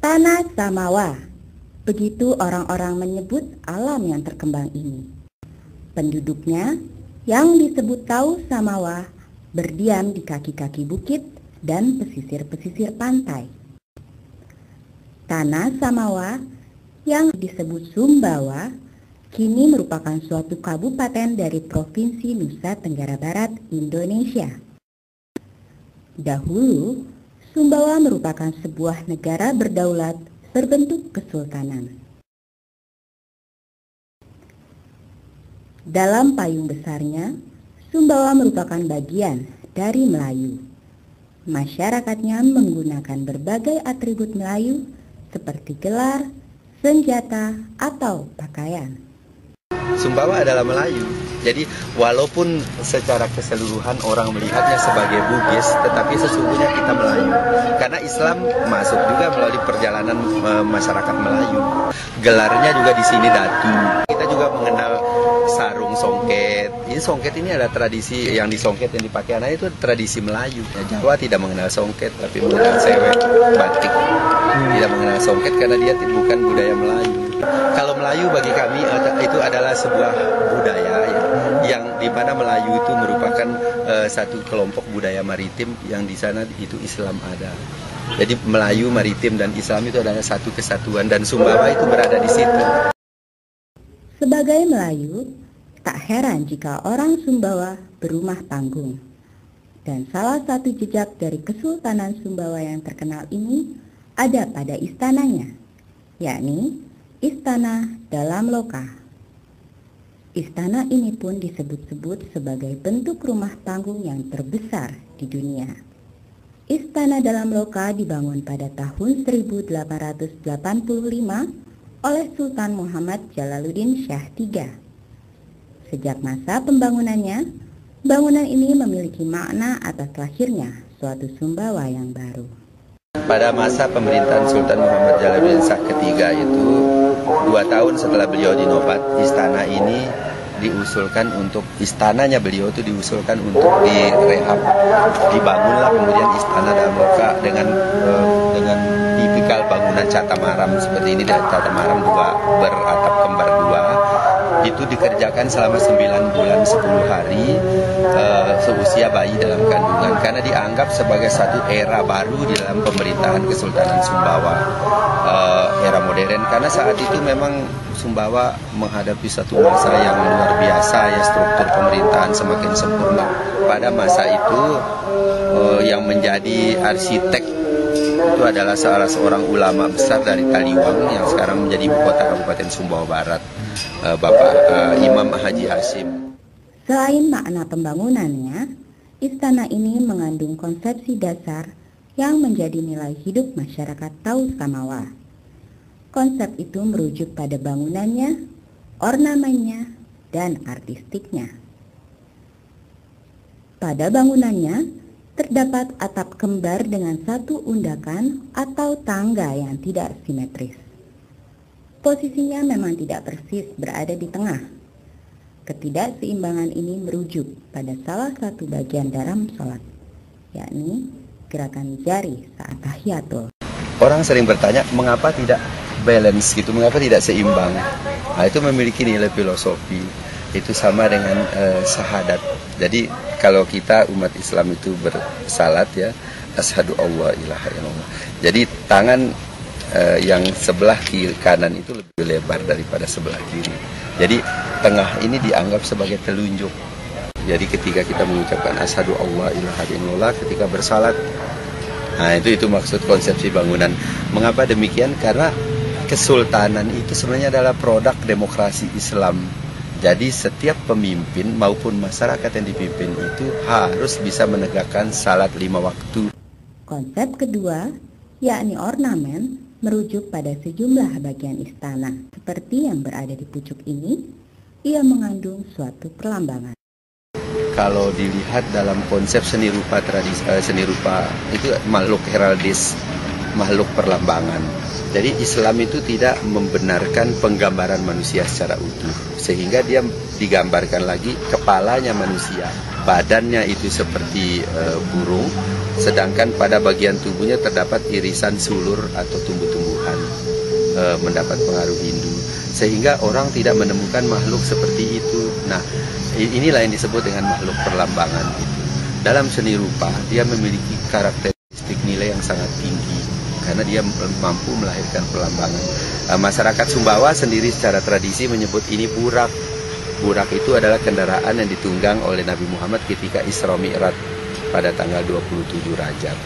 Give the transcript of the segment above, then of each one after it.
Tanah Samawa, begitu orang-orang menyebut alam yang terkembang ini. Penduduknya yang disebut Tahu Samawa berdiam di kaki-kaki bukit dan pesisir-pesisir pantai. Tanah Samawa yang disebut Sumbawa kini merupakan suatu kabupaten dari Provinsi Nusa Tenggara Barat, Indonesia. Dahulu, Sumbawa merupakan sebuah negara berdaulat berbentuk kesultanan. Dalam payung besarnya, Sumbawa merupakan bagian dari Melayu. Masyarakatnya menggunakan berbagai atribut Melayu seperti gelar, senjata, atau pakaian. Sumbawa adalah Melayu, jadi walaupun secara keseluruhan orang melihatnya sebagai Bugis, tetapi sesungguhnya kita Melayu. Karena Islam masuk juga melalui perjalanan masyarakat Melayu. Gelarnya juga di sini datu. Kita juga mengenal sarung songket. Ini songket ini ada tradisi yang disongket yang dipakai anak itu tradisi Melayu. Jawa tidak mengenal songket, tapi mengenal sewek, batik. Tidak mengenal songket karena dia bukan budaya Melayu. Kalau Melayu bagi kami itu adalah sebuah budaya yang di mana Melayu itu merupakan satu kelompok budaya maritim yang di sana itu Islam ada. Jadi Melayu, maritim dan Islam itu adalah satu kesatuan dan Sumbawa itu berada di situ. Sebagai Melayu, tak heran jika orang Sumbawa berumah panggung. Dan salah satu jejak dari Kesultanan Sumbawa yang terkenal ini ada pada istananya, yakni Istana Dalam Loka. Istana ini pun disebut-sebut sebagai bentuk rumah panggung yang terbesar di dunia. Istana Dalam Loka dibangun pada tahun 1885 oleh Sultan Muhammad Jalaluddin Shah III. Sejak masa pembangunannya, bangunan ini memiliki makna atas lahirnya suatu Sumbawa yang baru. Pada masa pemerintahan Sultan Muhammad Jalaluddin Shah III itu 2 tahun setelah beliau dinobat, istana ini diusulkan untuk istananya beliau itu diusulkan untuk direhab. Dibangunlah kemudian Istana Dalam Loka dengan tipikal bangunan catamaram seperti ini, dan catamaram beratap kembar dua. Itu dikerjakan selama 9 bulan 10 hari seusia bayi dalam kandungan karena dianggap sebagai satu era baru di dalam pemerintahan Kesultanan Sumbawa, era modern, karena saat itu memang Sumbawa menghadapi satu masa yang luar biasa ya, struktur pemerintahan semakin sempurna. Pada masa itu yang menjadi arsitek itu adalah salah seorang ulama besar dari Kaliwang yang sekarang menjadi ibu kota Kabupaten Sumbawa Barat, Bapak Imam Haji Hashim. Selain makna pembangunannya, istana ini mengandung konsepsi dasar yang menjadi nilai hidup masyarakat Tahu Samawa. Konsep itu merujuk pada bangunannya, ornamennya, dan artistiknya. Pada bangunannya, terdapat atap kembar dengan satu undakan atau tangga yang tidak simetris. Posisinya memang tidak persis berada di tengah. Ketidakseimbangan ini merujuk pada salah satu bagian dalam sholat, yakni gerakan jari saat tahiyatul. Orang sering bertanya mengapa tidak balance gitu, mengapa tidak seimbang. Nah, itu memiliki nilai filosofi. Itu sama dengan syahadat. Jadi kalau kita umat Islam itu bersalat ya, asyhadu alla ilaha illallah. Jadi tangan yang sebelah kiri kanan itu lebih lebar daripada sebelah kiri. Jadi tengah ini dianggap sebagai telunjuk. Jadi ketika kita mengucapkan asyhadu alla ilaha illallah ketika bersalat, nah itu maksud konsepsi bangunan. Mengapa demikian? Karena kesultanan itu sebenarnya adalah produk demokrasi Islam. Jadi setiap pemimpin maupun masyarakat yang dipimpin itu harus bisa menegakkan salat 5 waktu. Konsep kedua, yakni ornamen, merujuk pada sejumlah bagian istana. Seperti yang berada di pucuk ini, ia mengandung suatu perlambangan. Kalau dilihat dalam konsep seni rupa itu makhluk heraldis, makhluk perlambangan. Jadi Islam itu tidak membenarkan penggambaran manusia secara utuh, sehingga dia digambarkan lagi kepalanya manusia, badannya itu seperti burung, sedangkan pada bagian tubuhnya terdapat irisan sulur atau tumbuh-tumbuhan. mendapat pengaruh Hindu, sehingga orang tidak menemukan makhluk seperti itu. Nah, inilah yang disebut dengan makhluk perlambangan itu. Dalam seni rupa dia memiliki karakteristik nilai yang sangat tinggi karena dia mampu melahirkan perlambangan. Masyarakat Sumbawa sendiri secara tradisi menyebut ini burak. Burak itu adalah kendaraan yang ditunggang oleh Nabi Muhammad ketika Isra Mi'raj pada tanggal 27 Rajab.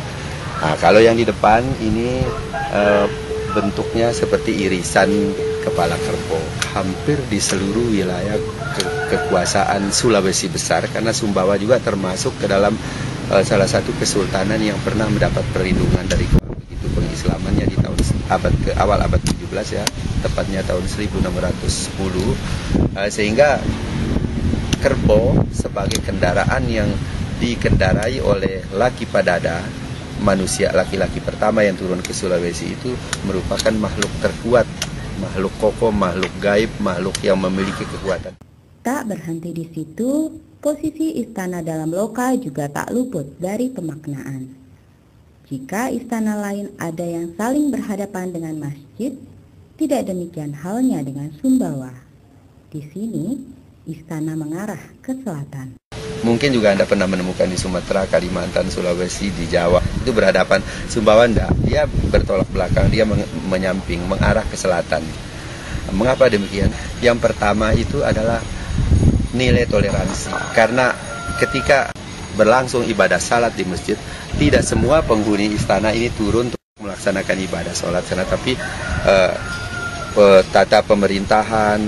Nah, kalau yang di depan ini bentuknya seperti irisan kepala kerbau. Hampir di seluruh wilayah kekuasaan Sulawesi Besar, karena Sumbawa juga termasuk ke dalam salah satu kesultanan yang pernah mendapat perlindungan dari begitu pengislamannya di tahun awal abad 17 ya, tepatnya tahun 1610, sehingga kerbau sebagai kendaraan yang dikendarai oleh Laki Padada, manusia laki-laki pertama yang turun ke Sulawesi, itu merupakan makhluk terkuat, makhluk kokoh, makhluk gaib, makhluk yang memiliki kekuatan. Tak berhenti di situ, posisi istana dalam loka juga tak luput dari pemaknaan. Jika istana lain ada yang saling berhadapan dengan masjid, tidak demikian halnya dengan Sumbawa. Di sini, istana mengarah ke selatan. Mungkin juga Anda pernah menemukan di Sumatera, Kalimantan, Sulawesi, di Jawa. Itu berhadapan. Sumbawa enggak, dia bertolak belakang, dia menyamping, mengarah ke selatan. Mengapa demikian? Yang pertama itu adalah nilai toleransi. Karena ketika berlangsung ibadah salat di masjid, tidak semua penghuni istana ini turun untuk melaksanakan ibadah salat sana, tapi tata pemerintahan,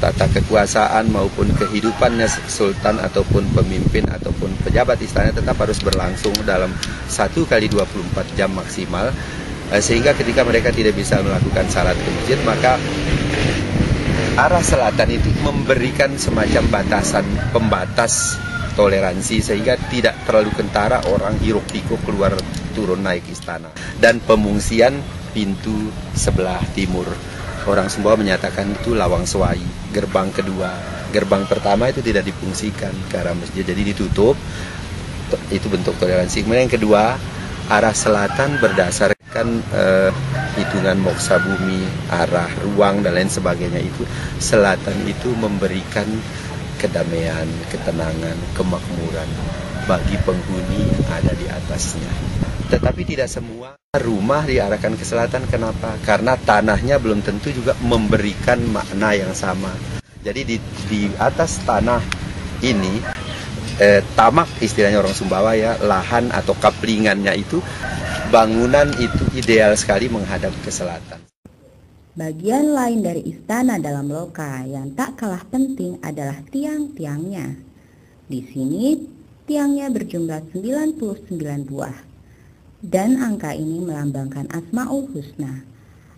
tata kekuasaan maupun kehidupannya sultan ataupun pemimpin ataupun pejabat istana tetap harus berlangsung dalam 1 kali 24 jam maksimal, sehingga ketika mereka tidak bisa melakukan salat di masjid, maka arah selatan itu memberikan semacam batasan, pembatas toleransi, sehingga tidak terlalu kentara orang hiruk pikuk keluar turun naik istana. Dan pemungsian pintu sebelah timur. Orang Sumbawa menyatakan itu lawang swai, gerbang kedua. Gerbang pertama itu tidak difungsikan ke arah masjid, jadi ditutup. Itu bentuk toleransi. Kemudian yang kedua, arah selatan berdasarkan hitungan moksa bumi, arah ruang dan lain sebagainya. Itu selatan itu memberikan kedamaian, ketenangan, kemakmuran bagi penghuni yang ada di atasnya. Tetapi tidak semua rumah diarahkan ke selatan. Kenapa? Karena tanahnya belum tentu juga memberikan makna yang sama. Jadi di atas tanah ini, tamak istilahnya orang Sumbawa ya, lahan atau kaplingannya itu, bangunan itu ideal sekali menghadap ke selatan. Bagian lain dari istana dalam loka yang tak kalah penting adalah tiang-tiangnya. Di sini tiangnya berjumlah 99 buah. Dan angka ini melambangkan Asmaul Husna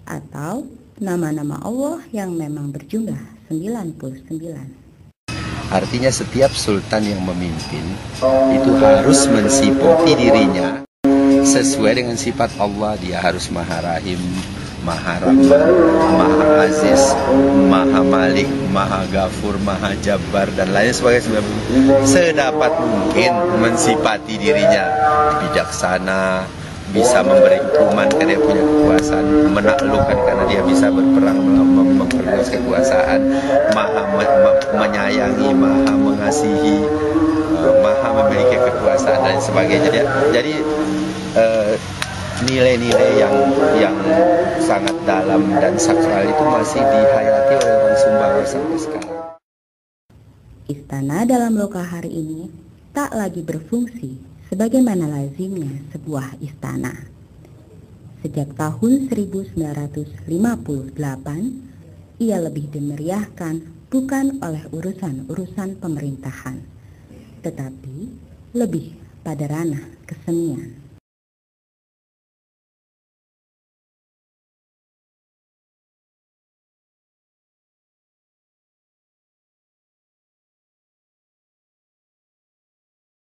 atau nama-nama Allah yang memang berjumlah 99. Artinya setiap sultan yang memimpin itu harus mensifati dirinya sesuai dengan sifat Allah. Dia harus Maha Rahim, Maha Rahman, Maha Aziz, Maha Malik, Maha Ghafur, Maha Jabbar, dan lain sebagainya. Sedapat mungkin mensifati dirinya bijaksana, bisa memberi hukuman karena dia punya kekuasaan, menaklukkan karena dia bisa berperang memperluas kekuasaan, Maha menyayangi, Maha mengasihi, Maha memiliki kekuasaan dan sebagainya. Jadi nilai-nilai yang sangat dalam dan sakral itu masih dihayati oleh orang Sumbawa sampai sekarang. Istana dalam loka hari ini tak lagi berfungsi sebagaimana lazimnya sebuah istana. Sejak tahun 1958, ia lebih dimeriahkan bukan oleh urusan-urusan pemerintahan, tetapi lebih pada ranah kesenian.